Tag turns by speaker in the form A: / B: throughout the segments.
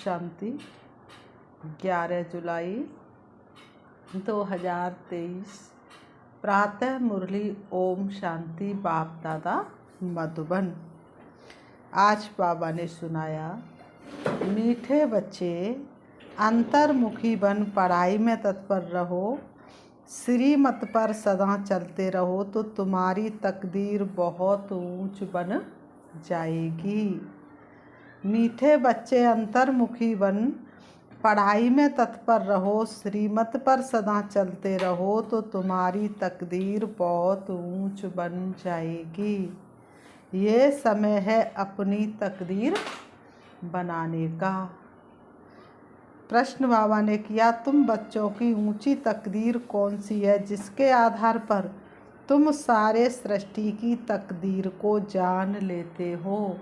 A: शांति। 11 जुलाई 2023 प्रातः मुरली। ओम शांति। बाप दादा मधुबन। आज बाबा ने सुनाया, मीठे बच्चे अंतर्मुखी बन पढ़ाई में तत्पर रहो, श्रीमत पर सदा चलते रहो तो तुम्हारी तकदीर बहुत ऊंच बन जाएगी। मीठे बच्चे अंतर्मुखी बन पढ़ाई में तत्पर रहो, श्रीमत पर सदा चलते रहो तो तुम्हारी तकदीर बहुत ऊंच बन जाएगी। ये समय है अपनी तकदीर बनाने का। प्रश्न बाबा ने किया, तुम बच्चों की ऊंची तकदीर कौन सी है जिसके आधार पर तुम सारे सृष्टि की तकदीर को जान लेते हो?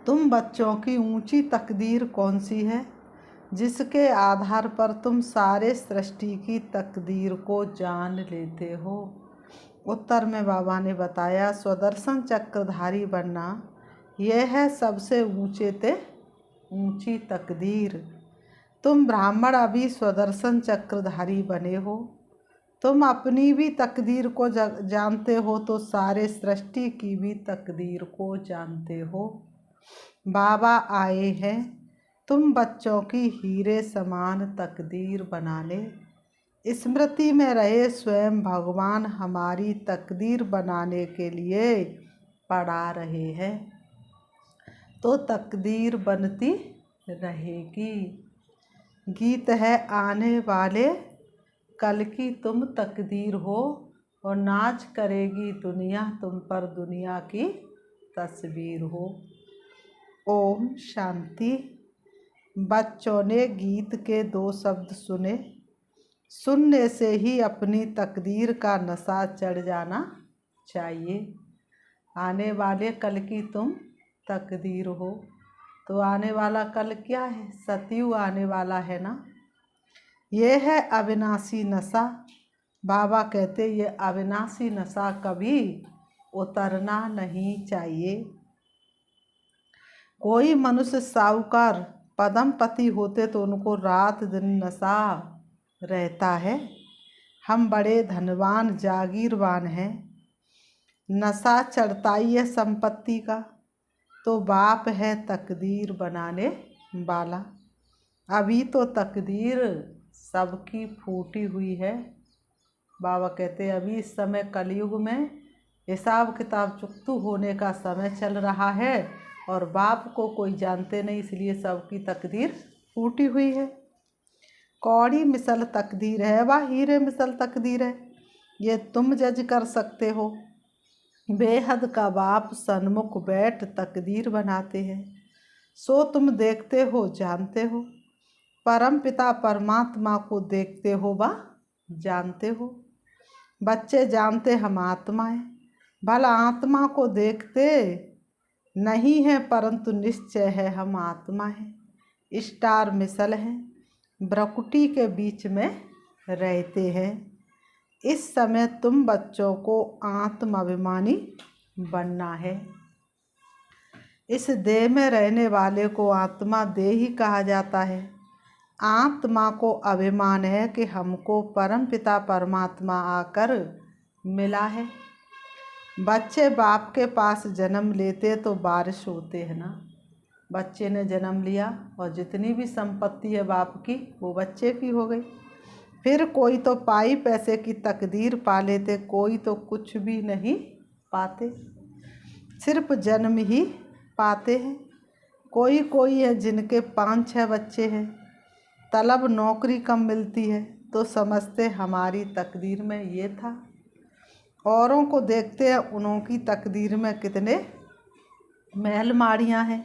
A: तुम बच्चों की ऊंची तकदीर कौन सी है जिसके आधार पर तुम सारे सृष्टि की तकदीर को जान लेते हो? उत्तर में बाबा ने बताया, स्वदर्शन चक्रधारी बनना यह है सबसे ऊंची तकदीर। तुम ब्राह्मण अभी स्वदर्शन चक्रधारी बने हो। तुम अपनी भी तकदीर को जानते हो तो सारे सृष्टि की भी तकदीर को जानते हो। बाबा आए हैं तुम बच्चों की हीरे समान तकदीर बनाने। स्मृति में रहे स्वयं भगवान हमारी तकदीर बनाने के लिए पढ़ा रहे हैं तो तकदीर बनती रहेगी। गीत है, आने वाले कल की तुम तकदीर हो और नाच करेगी दुनिया तुम पर, दुनिया की तस्वीर हो। ओम शांति। बच्चों ने गीत के 2 शब्द सुने। सुनने से ही अपनी तकदीर का नशा चढ़ जाना चाहिए। आने वाले कल की तुम तकदीर हो, तो आने वाला कल क्या है? सतयुग आने वाला है ना। ये है अविनाशी नशा। बाबा कहते ये अविनाशी नशा कभी उतरना नहीं चाहिए। कोई मनुष्य साहूकार पदमपति होते तो उनको रात दिन नशा रहता है। हम बड़े धनवान जागीरवान हैं, नशा चढ़ता ही है संपत्ति का, तो बाप है तकदीर बनाने वाला। अभी तो तकदीर सबकी फूटी हुई है। बाबा कहते अभी इस समय कलयुग में हिसाब किताब चुकतू होने का समय चल रहा है और बाप को कोई जानते नहीं, इसलिए सबकी तकदीर फूटी हुई है। कौड़ी मिसल तकदीर है व हीरे मिसल तकदीर है, ये तुम जज कर सकते हो। बेहद का बाप सन्मुख बैठ तकदीर बनाते हैं, सो तुम देखते हो जानते हो। परम पिता परमात्मा को देखते हो व जानते हो। बच्चे जानते हम आत्मा हैं, भला आत्मा को देखते नहीं है परंतु निश्चय है हम आत्मा हैं। स्टार मिसल हैं, भ्रकुटी के बीच में रहते हैं। इस समय तुम बच्चों को आत्माभिमानी बनना है। इस देह में रहने वाले को आत्मा देही कहा जाता है। आत्मा को अभिमान है कि हमको परम पिता परमात्मा आकर मिला है। बच्चे बाप के पास जन्म लेते तो बारिश होते हैं ना। बच्चे ने जन्म लिया और जितनी भी संपत्ति है बाप की वो बच्चे की हो गई। फिर कोई तो पाई पैसे की तकदीर पा लेते, कोई तो कुछ भी नहीं पाते, सिर्फ जन्म ही पाते हैं। कोई है जिनके 5-6 बच्चे हैं, तलब नौकरी कम मिलती है तो समझते हमारी तकदीर में ये था। औरों को देखते हैं उनों की तकदीर में कितने महल माड़ियाँ हैं,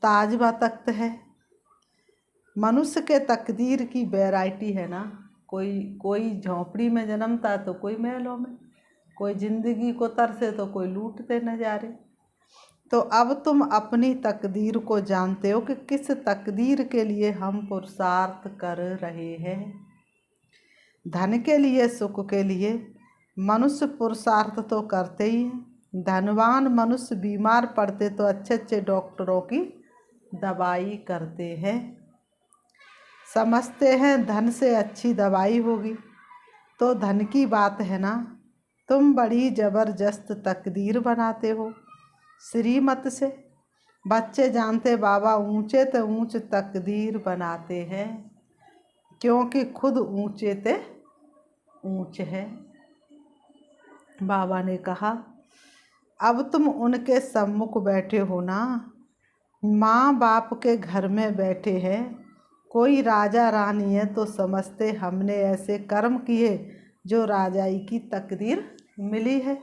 A: ताज व तख्त है। मनुष्य के तकदीर की वैरायटी है ना। कोई झोंपड़ी में जन्मता तो कोई महलों में, कोई जिंदगी को तरसे तो कोई लूटते नजारे। तो अब तुम अपनी तकदीर को जानते हो कि किस तकदीर के लिए हम पुरुषार्थ कर रहे हैं। धन के लिए, सुख के लिए मनुष्य पुरुषार्थ तो करते ही हैं। धनवान मनुष्य बीमार पड़ते तो अच्छे अच्छे डॉक्टरों की दवाई करते हैं। समझते हैं धन से अच्छी दवाई होगी, तो धन की बात है ना। तुम बड़ी ज़बरदस्त तकदीर बनाते हो श्रीमत से। बच्चे जानते बाबा ऊंचे ते ऊंच तकदीर बनाते हैं, क्योंकि खुद ऊंचे ते ऊंच है। बाबा ने कहा, अब तुम उनके सम्मुख बैठे हो ना, माँ बाप के घर में बैठे हैं। कोई राजा रानी है तो समझते हमने ऐसे कर्म किए जो राजाई की तकदीर मिली है।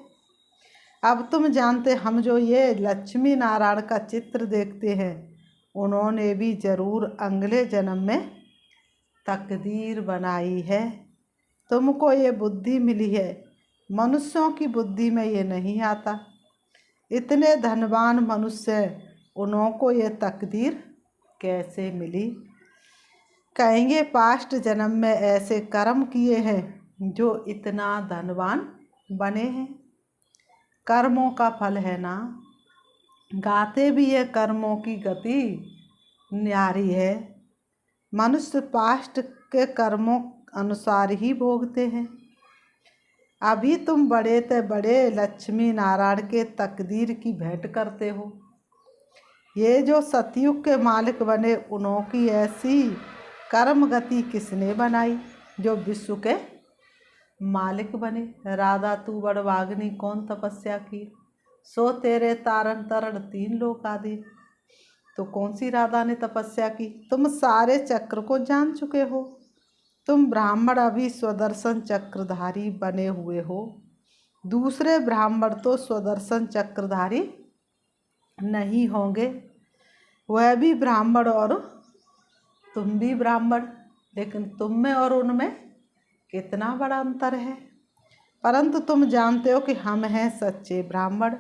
A: अब तुम जानते हम जो ये लक्ष्मी नारायण का चित्र देखते हैं, उन्होंने भी जरूर अगले जन्म में तकदीर बनाई है। तुमको ये बुद्धि मिली है, मनुष्यों की बुद्धि में ये नहीं आता। इतने धनवान मनुष्य, उनको ये तकदीर कैसे मिली? कहेंगे पास्ट जन्म में ऐसे कर्म किए हैं जो इतना धनवान बने हैं। कर्मों का फल है ना। गाते भी ये कर्मों की गति न्यारी है। मनुष्य पास्ट के कर्मों अनुसार ही भोगते हैं। अभी तुम बड़े ते बड़े लक्ष्मी नारायण के तकदीर की भेंट करते हो। ये जो सतयुग के मालिक बने, उनकी ऐसी कर्म गति किसने बनाई जो विश्व के मालिक बने? राधा तू बड़वाग्नि कौन तपस्या की, सो तेरे तारण तरण 3 लोक आदि। तो कौन सी राधा ने तपस्या की? तुम सारे चक्र को जान चुके हो। तुम ब्राह्मण अभी स्वदर्शन चक्रधारी बने हुए हो। दूसरे ब्राह्मण तो स्वदर्शन चक्रधारी नहीं होंगे। वह भी ब्राह्मण और तुम भी ब्राह्मण, लेकिन तुम में और उनमें कितना बड़ा अंतर है। परंतु तुम जानते हो कि हम हैं सच्चे ब्राह्मण,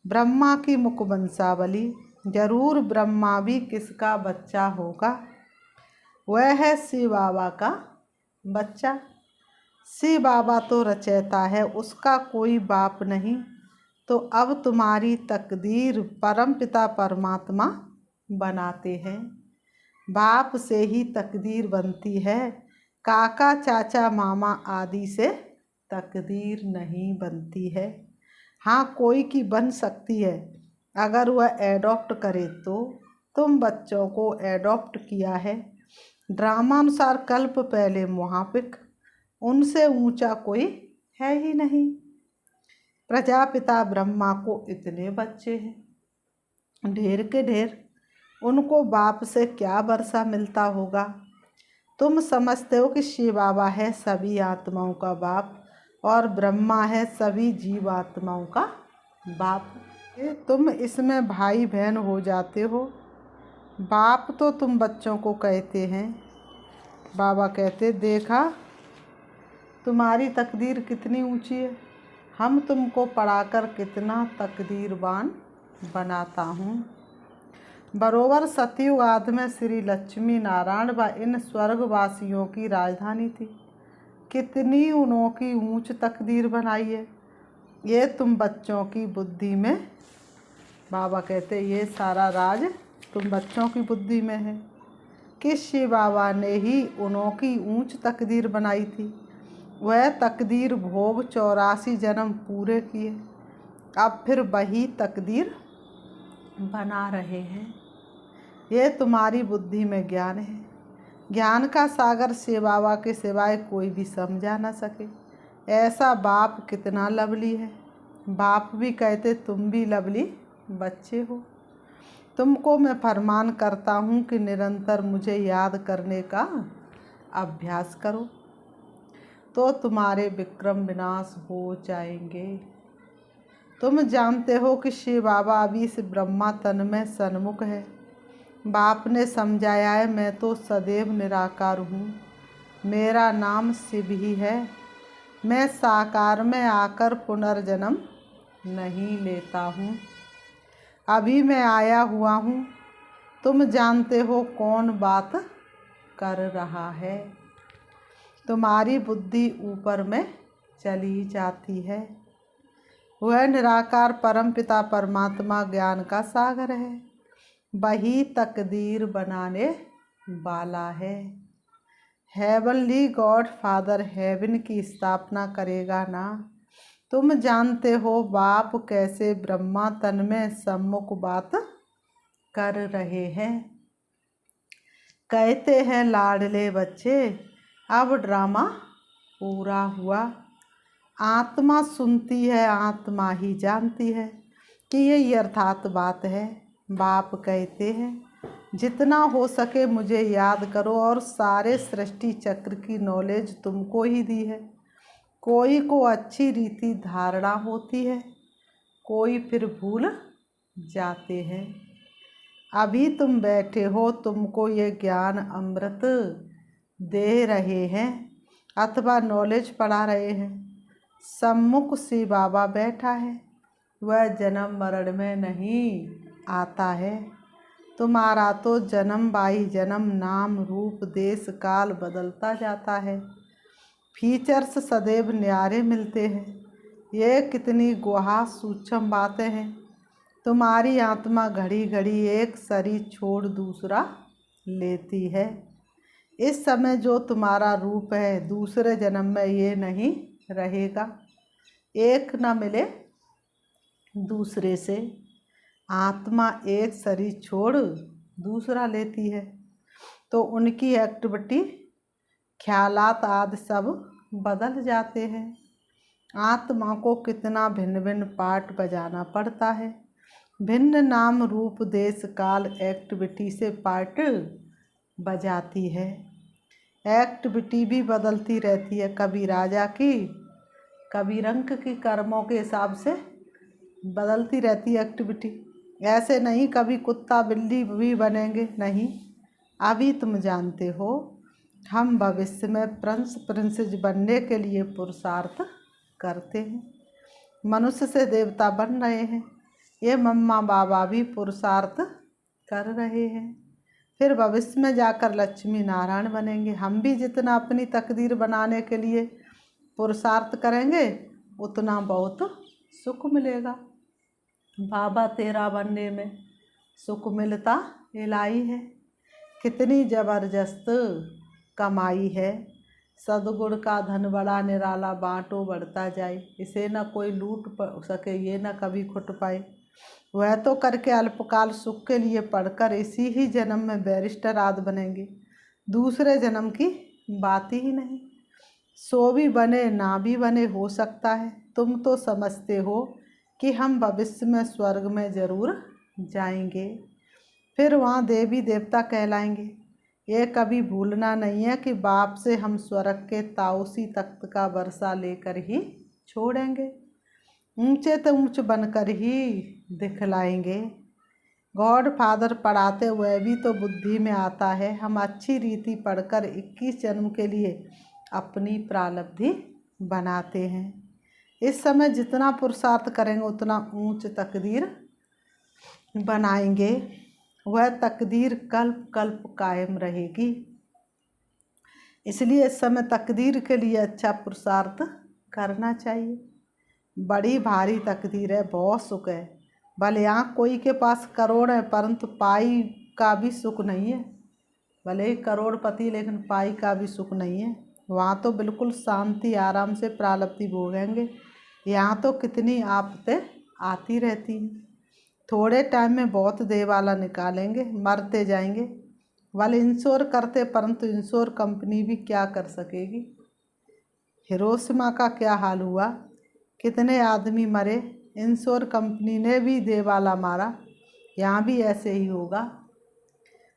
A: ब्रह्मा की मुख वंशावली। जरूर ब्रह्मा भी किसका बच्चा होगा? वह है शिव बाबा का बच्चा। शिव बाबा तो रचयिता है, उसका कोई बाप नहीं। तो अब तुम्हारी तकदीर परमपिता परमात्मा बनाते हैं। बाप से ही तकदीर बनती है, काका चाचा मामा आदि से तकदीर नहीं बनती है। हाँ, कोई की बन सकती है अगर वह एडॉप्ट करे तो। तुम बच्चों को एडॉप्ट किया है। ड्रामानुसार कल्प पहले महापिक, उनसे ऊंचा कोई है ही नहीं। प्रजापिता ब्रह्मा को इतने बच्चे हैं, ढेर के ढेर। उनको बाप से क्या वर्षा मिलता होगा? तुम समझते हो कि शिव बाबा है सभी आत्माओं का बाप, और ब्रह्मा है सभी जीवात्माओं का बाप। तुम इसमें भाई बहन हो जाते हो। बाप तो तुम बच्चों को कहते हैं। बाबा कहते, देखा तुम्हारी तकदीर कितनी ऊंची है, हम तुमको पढ़ाकर कितना तकदीरवान बनाता हूँ। बरोबर सतयुग आदि में श्री लक्ष्मी नारायण व इन स्वर्गवासियों की राजधानी थी। कितनी उनकी ऊंच तकदीर बनाई है, ये तुम बच्चों की बुद्धि में। बाबा कहते ये सारा राज तुम बच्चों की बुद्धि में है कि शिव बाबा ने ही उनकी ऊंच तकदीर बनाई थी। वह तकदीर भोग 84 जन्म पूरे किए, अब फिर वही तकदीर बना रहे हैं। ये तुम्हारी बुद्धि में ज्ञान है। ज्ञान का सागर शिव बाबा के सिवाय कोई भी समझा न सके। ऐसा बाप कितना लवली है। बाप भी कहते तुम भी लवली बच्चे हो। तुमको मैं फरमान करता हूँ कि निरंतर मुझे याद करने का अभ्यास करो, तो तुम्हारे विक्रम विनाश हो जाएंगे। तुम जानते हो कि शिव बाबा अभी इस ब्रह्मा तन में सन्मुख है। बाप ने समझाया है, मैं तो सदैव निराकार हूँ, मेरा नाम शिव ही है। मैं साकार में आकर पुनर्जन्म नहीं लेता हूँ, अभी मैं आया हुआ हूँ। तुम जानते हो कौन बात कर रहा है। तुम्हारी बुद्धि ऊपर में चली जाती है। वह निराकार परमपिता परमात्मा ज्ञान का सागर है। वही तकदीर बनाने वाला है। हेवनली गॉड फादर हेवन की स्थापना करेगा ना। तुम जानते हो बाप कैसे ब्रह्मा तन में सम्मुख बात कर रहे हैं। कहते हैं लाडले बच्चे अब ड्रामा पूरा हुआ। आत्मा सुनती है, आत्मा ही जानती है कि ये यथार्थ बात है। बाप कहते हैं जितना हो सके मुझे याद करो, और सारे सृष्टि चक्र की नॉलेज तुमको ही दी है। कोई को अच्छी रीति धारणा होती है, कोई फिर भूल जाते हैं। अभी तुम बैठे हो, तुमको ये ज्ञान अमृत दे रहे हैं अथवा नॉलेज पढ़ा रहे हैं। सम्मुख से बाबा बैठा है, वह जन्म मरण में नहीं आता है। तुम्हारा तो जन्म बाई जन्म नाम रूप देश काल बदलता जाता है। फीचर्स सदैव न्यारे मिलते हैं। ये कितनी गुहा सूक्ष्म बातें हैं। तुम्हारी आत्मा घड़ी घड़ी एक शरीर छोड़ दूसरा लेती है। इस समय जो तुम्हारा रूप है दूसरे जन्म में ये नहीं रहेगा। एक न मिले दूसरे से। आत्मा एक शरीर छोड़ दूसरा लेती है तो उनकी एक्टिविटी ख्यालात आदि सब बदल जाते हैं। आत्मा को कितना भिन्न भिन्न पार्ट बजाना पड़ता है। भिन्न नाम रूप देश काल एक्टिविटी से पार्ट बजाती है। एक्टिविटी भी बदलती रहती है, कभी राजा की कभी रंक की, कर्मों के हिसाब से बदलती रहती है एक्टिविटी। ऐसे नहीं कभी कुत्ता बिल्ली भी बनेंगे, नहीं। अभी तुम जानते हो हम भविष्य में प्रिंसेस बनने के लिए पुरुषार्थ करते हैं। मनुष्य से देवता बन रहे हैं। ये मम्मा बाबा भी पुरुषार्थ कर रहे हैं। फिर भविष्य में जाकर लक्ष्मी नारायण बनेंगे। हम भी जितना अपनी तकदीर बनाने के लिए पुरुषार्थ करेंगे उतना बहुत सुख मिलेगा। बाबा तेरा बनने में सुख मिलता इलाही है। कितनी ज़बरदस्त कमाई है। सदगुण का धन बड़ा निराला, बाँटो बढ़ता जाए। इसे न कोई लूट सके, ये न कभी खुट पाए। वह तो करके अल्पकाल सुख के लिए पढ़कर इसी ही जन्म में बैरिस्टर आदि बनेंगे। दूसरे जन्म की बात ही नहीं। सो भी बने ना भी बने, हो सकता है। तुम तो समझते हो कि हम भविष्य में स्वर्ग में ज़रूर जाएंगे, फिर वहाँ देवी देवता कहलाएंगे। ये कभी भूलना नहीं है कि बाप से हम स्वर्ग के ताउसी तख्त का वर्षा लेकर ही छोड़ेंगे। ऊंचे तो ऊंच बनकर ही दिखलाएंगे। गॉड फादर पढ़ाते हुए भी तो बुद्धि में आता है। हम अच्छी रीति पढ़कर 21 जन्म के लिए अपनी प्रारब्धि बनाते हैं। इस समय जितना पुरुषार्थ करेंगे उतना ऊंच तकदीर बनाएंगे। वह तकदीर कल्प कल्प कायम रहेगी। इसलिए इस समय तकदीर के लिए अच्छा पुरुषार्थ करना चाहिए। बड़ी भारी तकदीर है, बहुत सुख है। भले यहाँ कोई के पास करोड़ है परंतु पाई का भी सुख नहीं है। भले ही करोड़पति लेकिन पाई का भी सुख नहीं है। वहाँ तो बिल्कुल शांति आराम से प्रारब्धि भोगेंगे। यहाँ तो कितनी आफतें आती रहती हैं। थोड़े टाइम में बहुत देवाला निकालेंगे, मरते जाएंगे। भले इंश्योर करते परंतु इंश्योर कंपनी भी क्या कर सकेगी। हिरोशिमा का क्या हाल हुआ, कितने आदमी मरे, इंश्योर कंपनी ने भी देवाला मारा। यहाँ भी ऐसे ही होगा,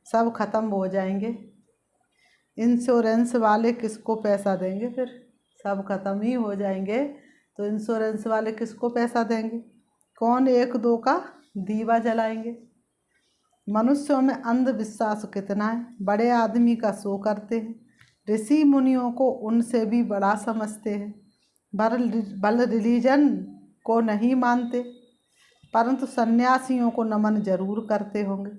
A: सब खत्म हो जाएंगे। इंश्योरेंस वाले किसको पैसा देंगे, फिर सब खत्म ही हो जाएंगे तो इंश्योरेंस वाले किसको पैसा देंगे। कौन एक दो का दीवा जलाएंगे। मनुष्यों में अंधविश्वास कितना है। बड़े आदमी का सो करते हैं, ऋषि मुनियों को उनसे भी बड़ा समझते हैं। बल रिलीजन को नहीं मानते परंतु सन्यासियों को नमन जरूर करते होंगे।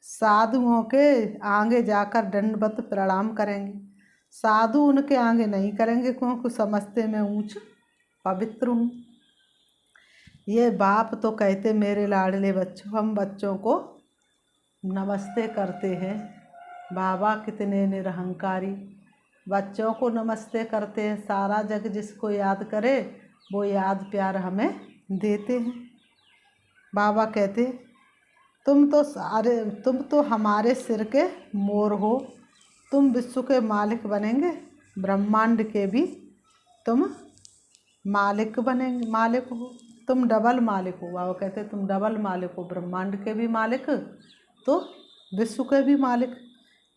A: साधुओं के आगे जाकर दंडवत प्रणाम करेंगे। साधु उनके आगे नहीं करेंगे क्योंकि समझते मैं ऊंच पवित्र हूँ। ये बाप तो कहते मेरे लाडले बच्चों, हम बच्चों को नमस्ते करते हैं। बाबा कितने निरहंकारी, बच्चों को नमस्ते करते हैं। सारा जग जिसको याद करे वो याद प्यार हमें देते हैं। बाबा कहते तुम तो हमारे सिर के मोर हो, तुम विश्व के मालिक बनेंगे, ब्रह्मांड के भी तुम मालिक बनेंगे, मालिक हो, तुम डबल मालिक हो। बाबा कहते तुम डबल मालिक हो, ब्रह्मांड के भी मालिक तो विश्व के भी मालिक।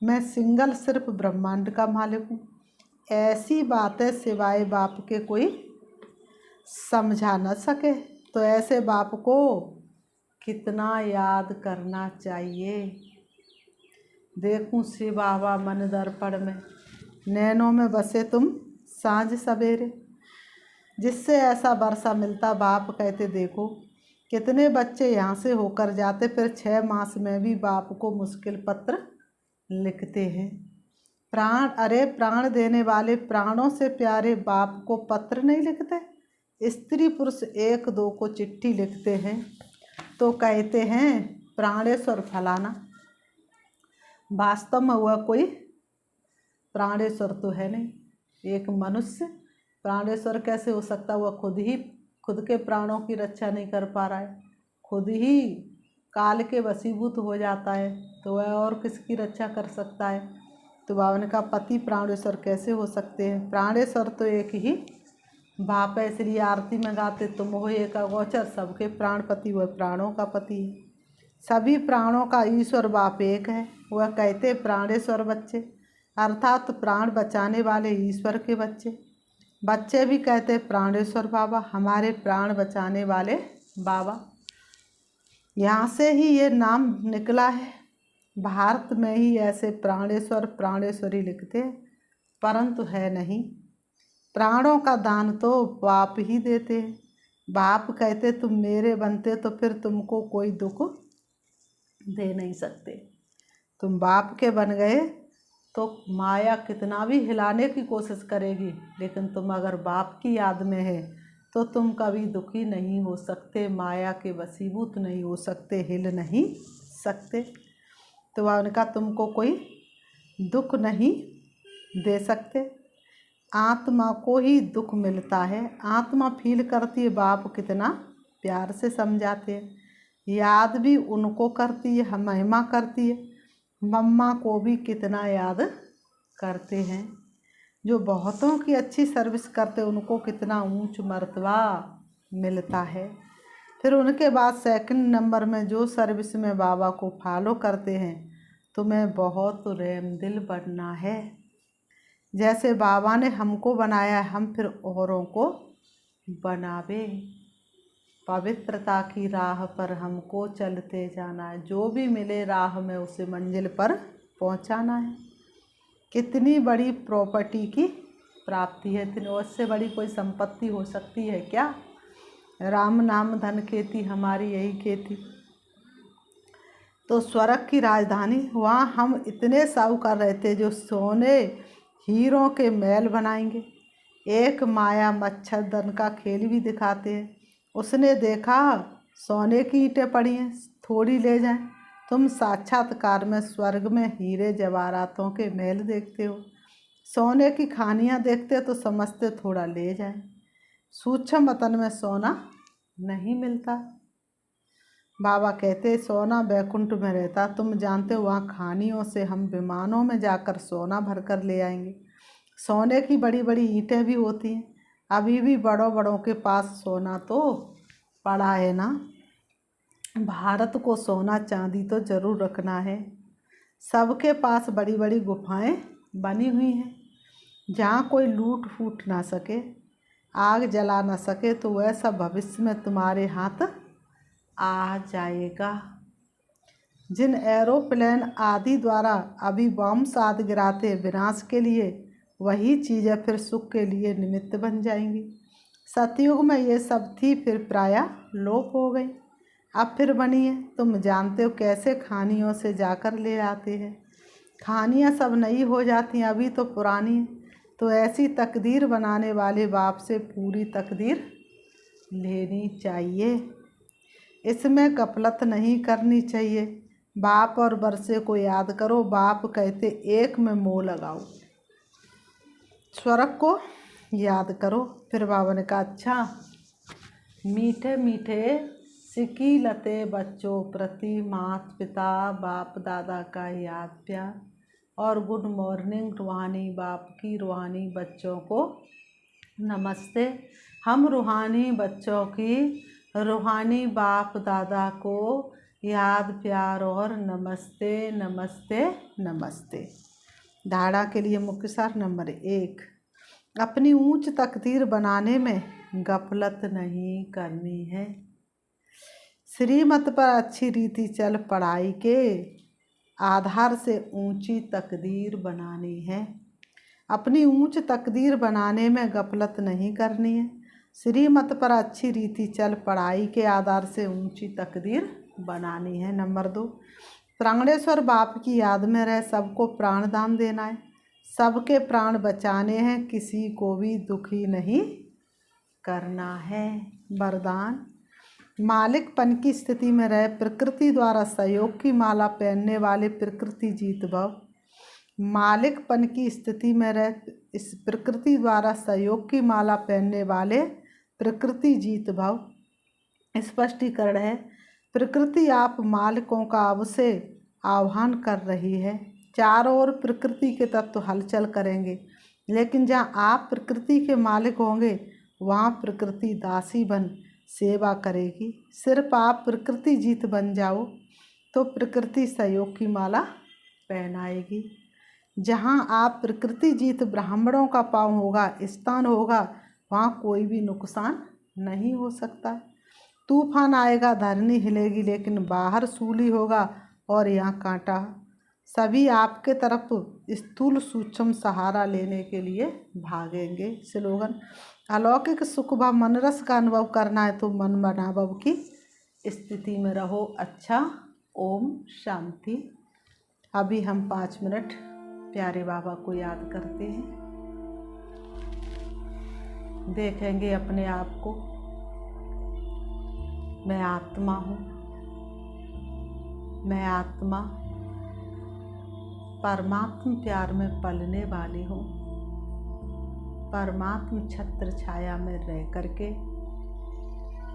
A: मैं सिंगल सिर्फ ब्रह्मांड का मालिक हूँ। ऐसी बातें सिवाय बाप के कोई समझा न सके, तो ऐसे बाप को कितना याद करना चाहिए। देखूं शिव बाबा मन दर्पण में, नैनों में बसे तुम सांझ सवेरे। जिससे ऐसा वर्षा मिलता, बाप कहते देखो कितने बच्चे यहाँ से होकर जाते, फिर 6 मास में भी बाप को मुश्किल पत्र लिखते हैं। प्राण देने वाले, प्राणों से प्यारे बाप को पत्र नहीं लिखते। स्त्री पुरुष 1-2 को चिट्ठी लिखते हैं तो कहते हैं प्राणेश्वर फलाना। वास्तव में हुआ कोई प्राणेश्वर तो है नहीं। एक मनुष्य प्राणेश्वर कैसे हो सकता? वह खुद के प्राणों की रक्षा नहीं कर पा रहा है, खुद ही काल के वशीभूत हो जाता है, तो वह और किसकी रक्षा कर सकता है? तो बाबा ने कहा पति प्राणेश्वर कैसे हो सकते हैं? प्राणेश्वर तो एक ही बाप है, इसलिए आरती में गाते तुम हो एक अगोचर, सबके प्राणपति, वह प्राणों का पति है। सभी प्राणों का ईश्वर बाप एक है। वह कहते प्राणेश्वर बच्चे, अर्थात प्राण बचाने वाले ईश्वर के बच्चे। बच्चे भी कहते प्राणेश्वर बाबा, हमारे प्राण बचाने वाले बाबा। यहाँ से ही ये नाम निकला है। भारत में ही ऐसे प्राणेश्वर प्राणेश्वरी लिखते, परंतु है नहीं। प्राणों का दान तो बाप ही देते हैं। बाप कहते तुम मेरे बनते तो फिर तुमको कोई दुख दे नहीं सकते। तुम बाप के बन गए तो माया कितना भी हिलाने की कोशिश करेगी, लेकिन तुम अगर बाप की याद में है तो तुम कभी दुखी नहीं हो सकते, माया के वशीभूत नहीं हो सकते, हिल नहीं सकते। तो उनका तुमको कोई दुख नहीं दे सकते। आत्मा को ही दुख मिलता है, आत्मा फील करती है बाप कितना प्यार से समझाते हैं। याद भी उनको करती है, महिमा करती है। मम्मा को भी कितना याद करते हैं। जो बहुतों की अच्छी सर्विस करते उनको कितना ऊंच मर्तबा मिलता है। फिर उनके बाद 2 नंबर में जो सर्विस में बाबा को फॉलो करते हैं, तुम्हें बहुत रहम दिल बनना है। जैसे बाबा ने हमको बनाया है, हम फिर औरों को बनावे। पवित्रता की राह पर हमको चलते जाना है, जो भी मिले राह में उसे मंजिल पर पहुंचाना है। कितनी बड़ी प्रॉपर्टी की प्राप्ति है, इतनी उससे बड़ी कोई संपत्ति हो सकती है क्या? राम नाम धन खेती, हमारी यही खेती। तो स्वर्ग की राजधानी, वहाँ हम इतने साहूकार रहते जो सोने हीरों के महल बनाएंगे। एक माया मच्छरदन का खेल भी दिखाते हैं। उसने देखा सोने की ईंटें पड़ी हैं, थोड़ी ले जाएं। तुम साक्षात्कार में स्वर्ग में हीरे जवाहरातों के महल देखते हो, सोने की खानियाँ देखते तो समझते थोड़ा ले जाएं। सूक्ष्म वतन में सोना नहीं मिलता। बाबा कहते सोना बैकुंठ में रहता, तुम जानते हो वहाँ खानियों से हम विमानों में जाकर सोना भर कर ले आएंगे। सोने की बड़ी बड़ी ईंटें भी होती हैं। अभी भी बड़ों के पास सोना तो पड़ा है ना। भारत को सोना चांदी तो ज़रूर रखना है। सबके पास बड़ी बड़ी गुफाएं बनी हुई हैं, जहाँ कोई लूट फूट ना सके, आग जला ना सके, तो वह सब भविष्य में तुम्हारे हाथ आ जाएगा। जिन एरोप्लेन आदि द्वारा अभी बम साथ गिराते विनाश के लिए, वही चीज़ें फिर सुख के लिए निमित्त बन जाएंगी। सतयुग में ये सब थी, फिर प्रायः लोप हो गई, अब फिर बनी है। तुम जानते हो कैसे खानियों से जाकर ले आते हैं। खानियाँ सब नई हो जाती हैं, अभी तो पुरानी है। तो ऐसी तकदीर बनाने वाले बाप से पूरी तकदीर लेनी चाहिए, इसमें गफलत नहीं करनी चाहिए। बाप और बरसे को याद करो। बाप कहते एक में मोह लगाओ। स्वर्ग को याद करो। फिर बाबा ने कहा अच्छा, मीठे मीठे सिकी लते बच्चों प्रति माता पिता बाप दादा का याद प्यार और गुड मॉर्निंग रूहानी बाप की रूहानी बच्चों को नमस्ते। हम रूहानी बच्चों की रूहानी बाप दादा को याद प्यार और नमस्ते नमस्ते नमस्ते। धारणा के लिए मुख्य सार नंबर 1, अपनी ऊंच तकदीर बनाने में गफलत नहीं करनी है। श्रीमत पर अच्छी रीति चल पढ़ाई के आधार से ऊंची तकदीर बनानी है। अपनी ऊंच तकदीर बनाने में गफलत नहीं करनी है। श्रीमत पर अच्छी रीति चल पढ़ाई के आधार से ऊंची तकदीर बनानी है। नंबर 2, प्राणेश्वर बाप की याद में रह सबको प्राणदान देना है। सबके प्राण बचाने हैं, किसी को भी दुखी नहीं करना है। वरदान, मालिकपन की स्थिति में रह प्रकृति द्वारा सहयोग की माला पहनने वाले प्रकृति जीत भव। मालिकपन की स्थिति में रह इस प्रकृति द्वारा सहयोग की माला पहनने वाले प्रकृति जीत भव। स्पष्टीकरण है, प्रकृति आप मालिकों का अब से आह्वान कर रही है। चारों ओर प्रकृति के तत्व हलचल करेंगे, लेकिन जहाँ आप प्रकृति के मालिक होंगे वहाँ प्रकृति दासी बन सेवा करेगी। सिर्फ आप प्रकृति जीत बन जाओ तो प्रकृति सहयोग की माला पहनाएगी। जहाँ आप प्रकृति जीत ब्राह्मणों का पाँव होगा, स्थान होगा, वहाँ कोई भी नुकसान नहीं हो सकता। तूफान आएगा, धरनी हिलेगी, लेकिन बाहर सूली होगा और यहाँ कांटा। सभी आपके तरफ स्थूल सूक्ष्म सहारा लेने के लिए भागेंगे। स्लोगन, अलौकिक सुख व मनरस का अनुभव करना है तो मन मनाभव की स्थिति में रहो। अच्छा, ओम शांति। अभी हम 5 मिनट प्यारे बाबा को याद करते हैं। देखेंगे अपने आप को, मैं आत्मा हूँ, मैं आत्मा परमात्म प्यार में पलने वाली हूँ। परमात्म छत्र छाया में रह करके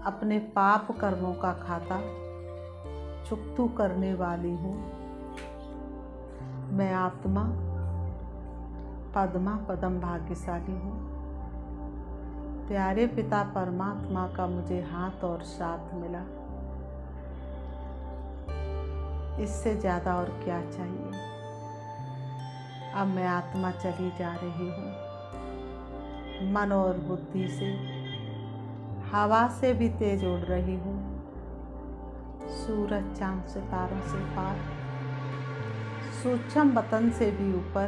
A: अपने पाप कर्मों का खाता चुकतू करने वाली हूँ। मैं आत्मा पद्मा पदम भाग्यशाली हूँ। प्यारे पिता परमात्मा का मुझे हाथ और साथ मिला, इससे ज़्यादा और क्या चाहिए। अब मैं आत्मा चली जा रही हूँ। मन और बुद्धि से हवा से भी तेज उड़ रही हूँ। सूरज चांद सितारों से पार, सूक्ष्म वतन से भी ऊपर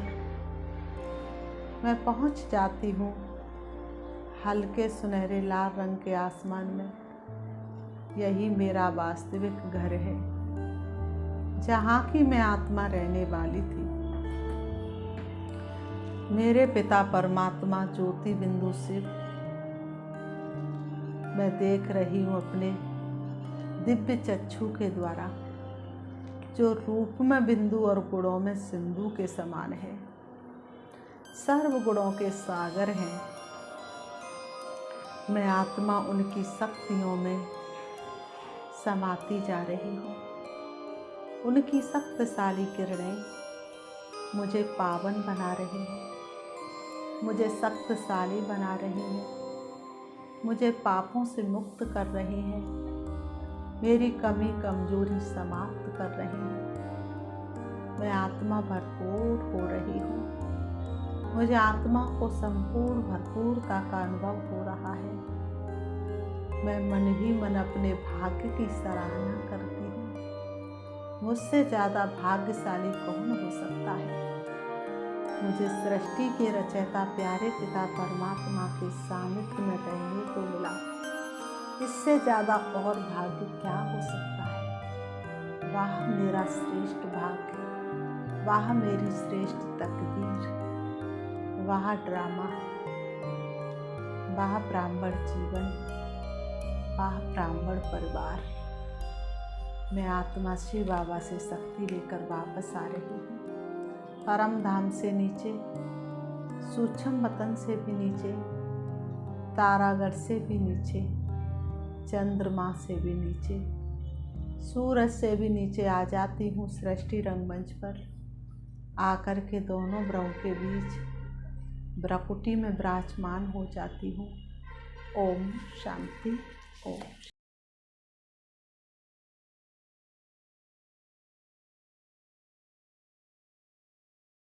A: मैं पहुँच जाती हूँ। हल्के सुनहरे लाल रंग के आसमान में यही मेरा वास्तविक घर है, जहाँ की मैं आत्मा रहने वाली थी। मेरे पिता परमात्मा ज्योति बिंदु से मैं देख रही हूँ अपने दिव्य चक्षु के द्वारा, जो रूप में बिंदु और गुणों में सिंधु के समान है। सर्व गुणों के सागर हैं। मैं आत्मा उनकी शक्तियों में समाती जा रही हूँ। उनकी शक्तिशाली किरणें मुझे पावन बना रही हैं, मुझे शक्तिशाली बना रही हैं, मुझे पापों से मुक्त कर रही हैं, मेरी कमी कमजोरी समाप्त कर रही हैं। मैं आत्मा भरपूर हो रही हूँ। मुझे आत्मा को संपूर्ण भरपूरता का अनुभव हो रहा है। मैं मन ही मन अपने भाग्य की सराहना करती हूँ। मुझसे ज़्यादा भाग्यशाली कौन हो सकता है। मुझे सृष्टि के रचयिता प्यारे पिता परमात्मा के सानिध्य में रहने को मिला। इससे ज़्यादा और भाग्य क्या हो सकता है। वाह मेरा श्रेष्ठ भाग्य, वाह मेरी श्रेष्ठ तकदीर, वाह ड्रामा, वाह ब्राह्मण जीवन, वाह ब्राह्मण परिवार। मैं आत्मा शिव बाबा से शक्ति लेकर वापस आ रही हूँ। परम धाम से नीचे, सूक्ष्म वतन से भी नीचे, तारागढ़ से भी नीचे, चंद्रमा से भी नीचे, सूरज से भी नीचे आ जाती हूँ सृष्टि रंगमंच पर। आकर के दोनों ब्रह्म के बीच भ्रकुटी में विराजमान हो जाती हूँ। ओम शांति। ओम शांति।